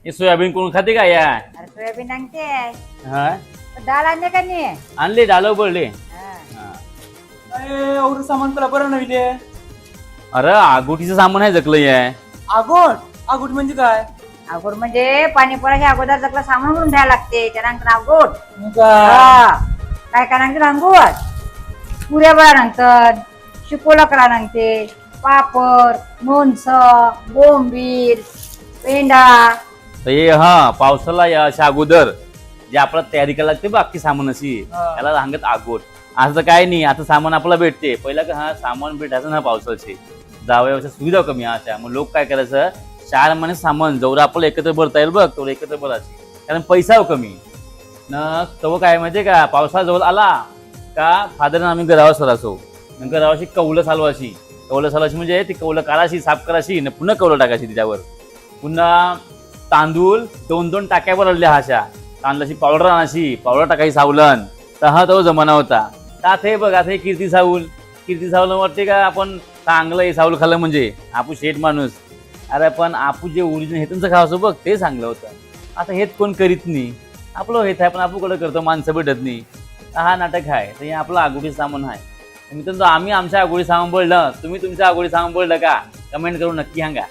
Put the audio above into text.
हे सोयाबीन कोण खाते का या? अरे सोयाबीन आणते. हा डाळ आणले का नाही? आणले डालो पडले. हा. अरे और सामान तुला बरं नव्हते. अरे आगोटीचं सामान आहे जकलं आहे. आगोट आगोट म्हणजे काय? अगोट म्हणजे पाणी पुराच्या अगोदर जगला सामान म्हणून घ्यायला लागते त्याला अगोट. मग काय? हा. काय करायचं अंगोट? पुऱ्या बळा नंतर शिकोला करा लागते. पापड, लोणचं, बोंबील, पेंडा. तर हे हा पावसाला या अशा अगोदर जे आपल्याला तयारी करायला लागते बाकी सामान अशी हा. त्याला सांगत आगोट. असं काय नाही, आता सामान आपल्याला भेटते. पहिला का हा सामान भेटायचं ना पावसाचे जावयाच्या सुविधा कमी अशा. मग लोक काय करायचं 4 महिने सामान जवळ आपल्याला एकत्र भरता येईल बघ तेवढं एकत्र भरायची, कारण पैसा कमी न. तो काय माहितीये का, पावसाळा जवळ आला का फादरनं आम्ही गरावर सरासो. गरावाशी कौलं चालवाशी. कौलं चालवाशी म्हणजे ती कौलं काढाशी, साफ करायची न पुन्हा कौलं टाकायची त्याच्यावर. पुन्हा तांदूळ 2-2 टाक्या भरल्या अशा. तांदळाची पावडर आणायची, पावडर टाकायची सावलन. तर हा तो जमाना होता. त्यात हे बघ आता हे कीर्ती सावल वाटते का आपण चांगलं हे सावल खाल्लं म्हणजे आपू शेठ माणूस. अरे पण आपू जे ओरिजिनल हेतूनचं खावं बघ ते चांगलं होतं. आता हेत कोण करीत नाही. आपलं हेत आहे पण आपू कडे करतो, माणसं भेटत नाही. हा नाटक आहे. तर हे आपलं आगोडी सामान आहे. मित्रांनो आम्ही आमच्या आगोडी सामान बोललं, तुम्ही तुमच्या आगोडी सामान बोललं का? कमेंट करून नक्की सांगा.